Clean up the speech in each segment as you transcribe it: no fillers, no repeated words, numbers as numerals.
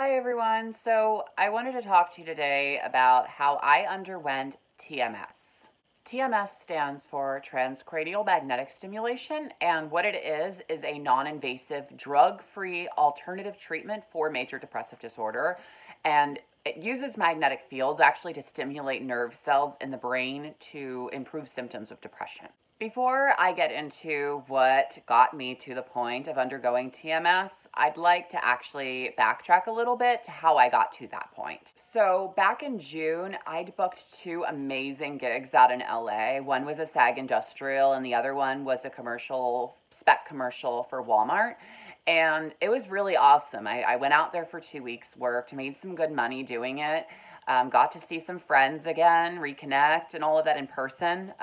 Hi everyone. So I wanted to talk to you today about how I underwent TMS. TMS stands for transcranial magnetic stimulation, and what it is a non-invasive, drug-free alternative treatment for major depressive disorder. And it uses magnetic fields actually to stimulate nerve cells in the brain to improve symptoms of depression. Before I get into what got me to the point of undergoing TMS, I'd like to actually backtrack a little bit to how I got to that point. So back in June, I'd booked two amazing gigs out in LA. One was a SAG Industrial and the other one was a spec commercial for Walmart. And it was really awesome. I went out there for 2 weeks, worked, made some good money doing it. Got to see some friends again, reconnect, and all of that in person,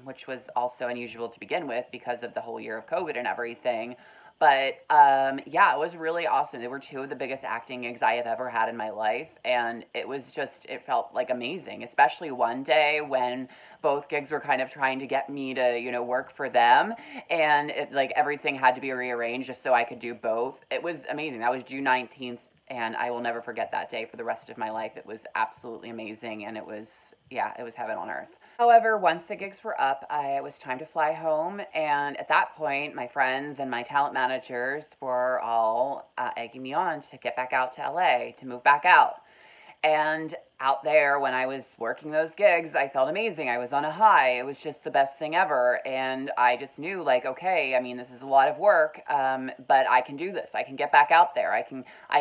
which was also unusual to begin with because of the whole year of COVID and everything. But yeah, it was really awesome. They were two of the biggest acting gigs I have ever had in my life. And it felt like amazing, especially one day when both gigs were kind of trying to get me to, work for them. And everything had to be rearranged just so I could do both. It was amazing. That was June 19th. And I will never forget that day for the rest of my life. It was absolutely amazing, and it was heaven on earth. However, once the gigs were up, it was time to fly home, and at that point, my friends and my talent managers were all egging me on to get back out to LA, to move back out. And out there, when I was working those gigs, I felt amazing. I was on a high. It was just the best thing ever. And I just knew, okay, I mean, this is a lot of work, but I can do this. I can get back out there. I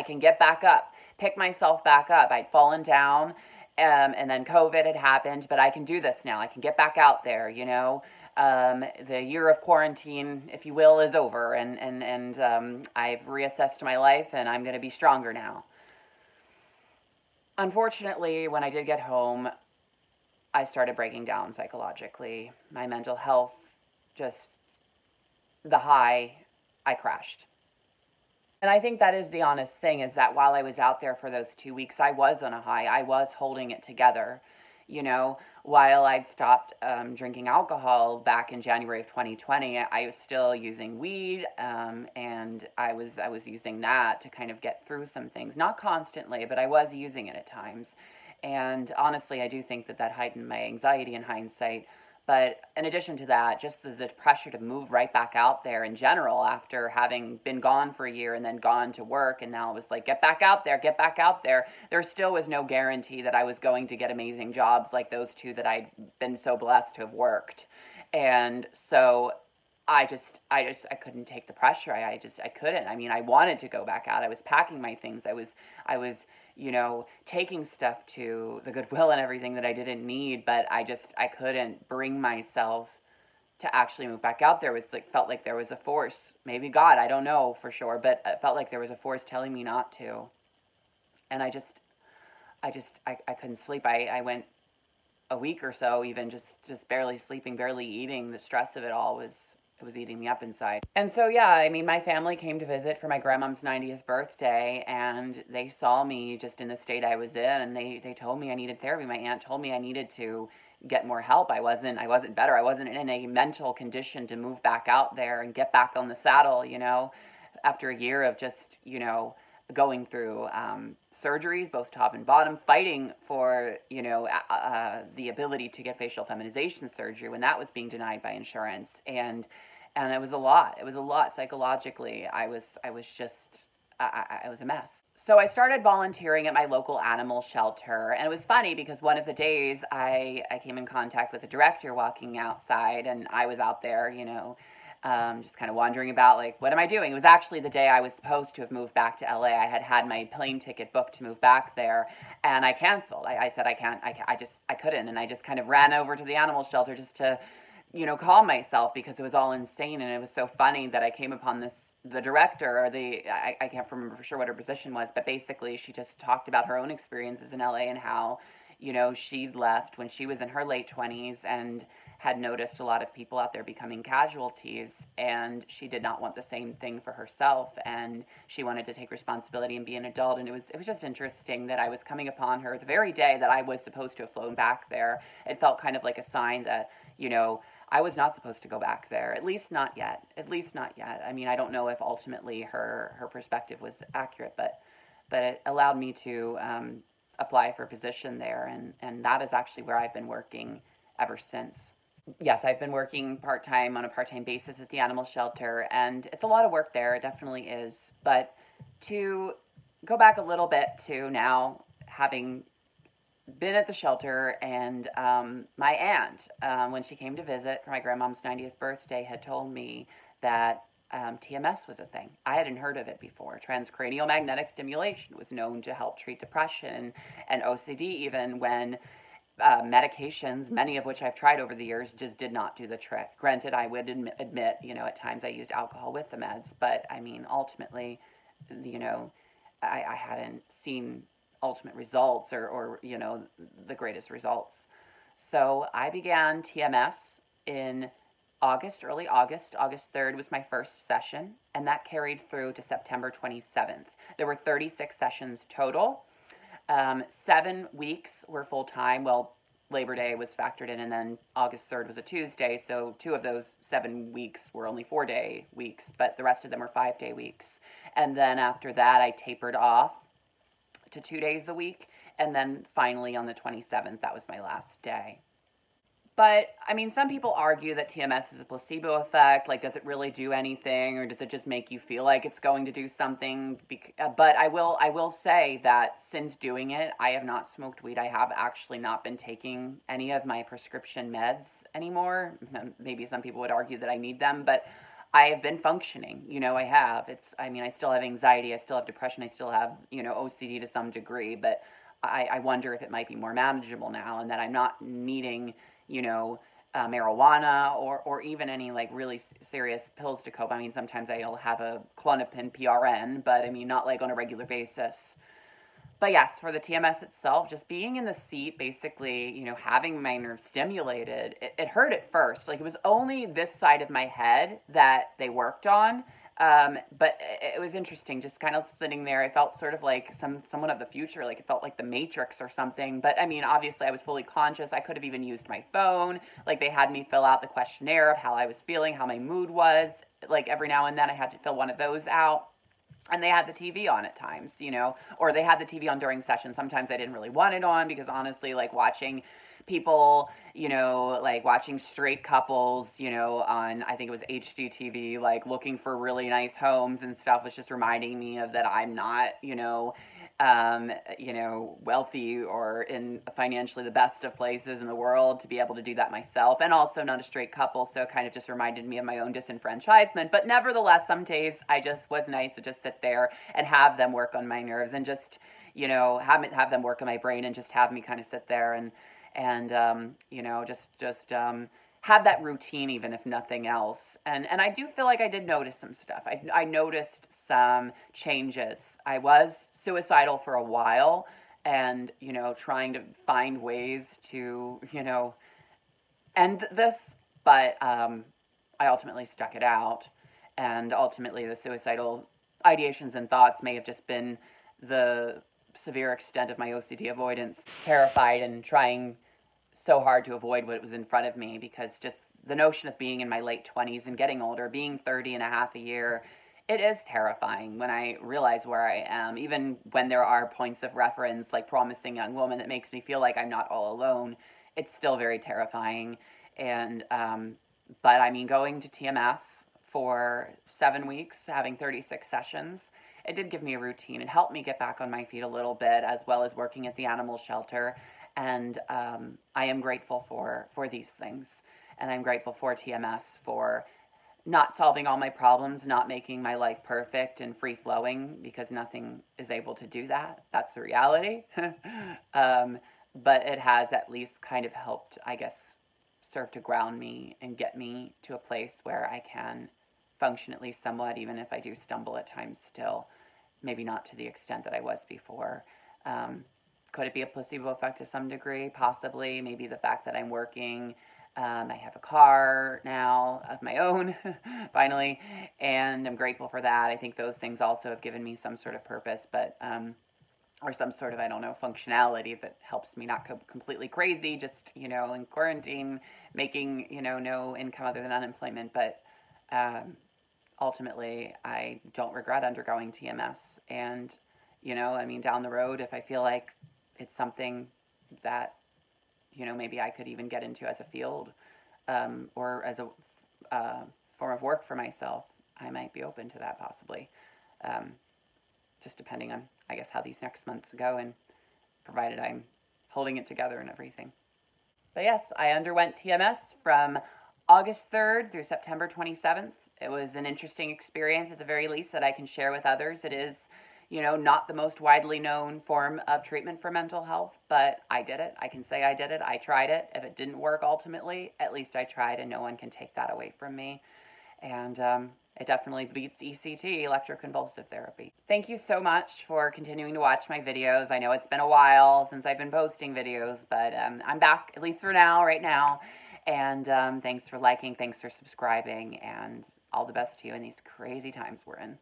can get back up, pick myself back up. I'd fallen down, and then COVID had happened, but I can do this now. I can get back out there, The year of quarantine, if you will, is over, and I've reassessed my life, and I'm going to be stronger now. Unfortunately, when I did get home, I started breaking down psychologically. My mental health, just the high, I crashed. And I think that is the honest thing, is that while I was out there for those 2 weeks, I was on a high. I was holding it together. While I'd stopped drinking alcohol back in January of 2020, I was still using weed, and I was using that to kind of get through some things. Not constantly, but I was using it at times. And honestly, I do think that heightened my anxiety in hindsight. But in addition to that, just the pressure to move right back out there in general after having been gone for a year and then gone to work, and now it was like, get back out there, get back out there. There still was no guarantee that I was going to get amazing jobs like those two that I'd been so blessed to have worked. And so I couldn't take the pressure. I couldn't. I mean, I wanted to go back out. I was packing my things. I was taking stuff to the Goodwill and everything that I didn't need, but I couldn't bring myself to actually move back out there. It was felt like there was a force, maybe God, I don't know for sure, but it felt like there was a force telling me not to. And I couldn't sleep. I went a week or so, even just barely sleeping, barely eating. The stress of it all was eating me up inside. And so, yeah, I mean, my family came to visit for my grandmom's 90th birthday, and they saw me just in the state I was in, and they told me I needed therapy. My aunt told me I needed to get more help. I wasn't better. I wasn't in a mental condition to move back out there and get back on the saddle, after a year of just, going through surgeries, both top and bottom, fighting for, the ability to get facial feminization surgery when that was being denied by insurance. And it was a lot. It was a lot psychologically. I was a mess. So I started volunteering at my local animal shelter. And it was funny because one of the days I came in contact with the director walking outside, and I was out there, just kind of wondering about, what am I doing? It was actually the day I was supposed to have moved back to LA. I had my plane ticket booked to move back there, and I canceled. I said, I couldn't. And I just kind of ran over to the animal shelter just to, calm myself, because it was all insane. And it was so funny that I came upon the director, or I can't remember for sure what her position was, but basically she just talked about her own experiences in LA and how, she'd left when she was in her late 20s and had noticed a lot of people out there becoming casualties, and she did not want the same thing for herself, and she wanted to take responsibility and be an adult. And it was just interesting that I was coming upon her the very day that I was supposed to have flown back there. It felt kind of like a sign that, I was not supposed to go back there, at least not yet. I mean, I don't know if ultimately her perspective was accurate, but but it allowed me to apply for a position there, and that is actually where I've been working ever since. Yes, I've been working part-time on a part-time basis at the animal shelter, and it's a lot of work there. It definitely is. But to go back a little bit to now having been at the shelter, and my aunt, when she came to visit for my grandmom's 90th birthday, had told me that TMS was a thing. I hadn't heard of it before. Transcranial magnetic stimulation was known to help treat depression and OCD, even when medications, many of which I've tried over the years, just did not do the trick. Granted, I would admit, at times I used alcohol with the meds, but I mean, ultimately, I hadn't seen ultimate results or the greatest results. So I began TMS in August, early August. August 3rd was my first session, and that carried through to September 27th. There were 36 sessions total. 7 weeks were full-time. Well, Labor Day was factored in, and then August 3rd was a Tuesday, so 2 of those 7 weeks were only 4-day weeks, but the rest of them were 5-day weeks. And then after that, I tapered off to 2 days a week, and then finally on the 27th, that was my last day. But, I mean, some people argue that TMS is a placebo effect, like, does it really do anything, or does it just make you feel like it's going to do something? But I will say that since doing it, I have not smoked weed. I have actually not been taking any of my prescription meds anymore. Maybe some people would argue that I need them, but I have been functioning. I have. I still have anxiety, I still have depression, I still have, OCD to some degree, but I wonder if it might be more manageable now, and that I'm not needing marijuana or even any like really serious pills to cope. I mean, sometimes I'll have a Klonopin PRN, but I mean, not like on a regular basis. But yes, for the TMS itself, just being in the seat, basically, having my nerves stimulated, it hurt at first. Like, it was only this side of my head that they worked on. But it was interesting, just kind of sitting there. I felt sort of like someone of the future, like it felt like the Matrix or something. But I mean, obviously I was fully conscious. I could have even used my phone. Like, they had me fill out the questionnaire of how I was feeling, how my mood was. Like, every now and then I had to fill one of those out. And they had the TV on at times, or they had the TV on during sessions. Sometimes I didn't really want it on because honestly, like watching people, like watching straight couples, on, I think it was HGTV, like looking for really nice homes and stuff, was just reminding me of that I'm not, wealthy or in financially the best of places in the world to be able to do that myself, and also not a straight couple, so it kind of just reminded me of my own disenfranchisement. But nevertheless, some days I just was nice to just sit there and have them work on my nerves, and just, have them work on my brain, and just have me kind of sit there and just have that routine, even if nothing else. And I do feel like I did notice some stuff. I noticed some changes. I was suicidal for a while, and, trying to find ways to, end this, but I ultimately stuck it out. And ultimately the suicidal ideations and thoughts may have just been the severe extent of my OCD avoidance, terrified and trying so hard to avoid what was in front of me, because just the notion of being in my late 20s and getting older, being 30 and a half a year, it is terrifying when I realize where I am. Even when there are points of reference, like Promising Young Woman, that makes me feel like I'm not all alone, it's still very terrifying. And, but I mean, going to TMS for 7 weeks, having 36 sessions, it did give me a routine. It helped me get back on my feet a little bit, as well as working at the animal shelter. And I am grateful for these things. And I'm grateful for TMS for not solving all my problems, not making my life perfect and free-flowing, because nothing is able to do that. That's the reality. But it has at least kind of helped, I guess, serve to ground me and get me to a place where I can function at least somewhat, even if I do stumble at times still. Maybe not to the extent that I was before. Could it be a placebo effect to some degree? Possibly. Maybe the fact that I'm working. I have a car now of my own, finally, and I'm grateful for that. I think those things also have given me some sort of purpose, but or some sort of, I don't know, functionality that helps me not go completely crazy, just, in quarantine, making, no income other than unemployment. But ultimately, I don't regret undergoing TMS, and You know, I mean, down the road, if I feel like it's something that, you know, maybe I could even get into as a field, or as a form of work for myself, I might be open to that possibly. Just depending on, I guess, how these next months go, and provided I'm holding it together and everything. But yes, I underwent TMS from August 3rd through September 27th. It was an interesting experience, at the very least, that I can share with others. It is, you know, not the most widely known form of treatment for mental health, but I did it. I can say I did it. I tried it. If it didn't work ultimately, at least I tried, and no one can take that away from me. And it definitely beats ECT, electroconvulsive therapy. Thank you so much for continuing to watch my videos. I know it's been a while since I've been posting videos, but I'm back, at least for now, right now. And thanks for liking, thanks for subscribing, and all the best to you in these crazy times we're in.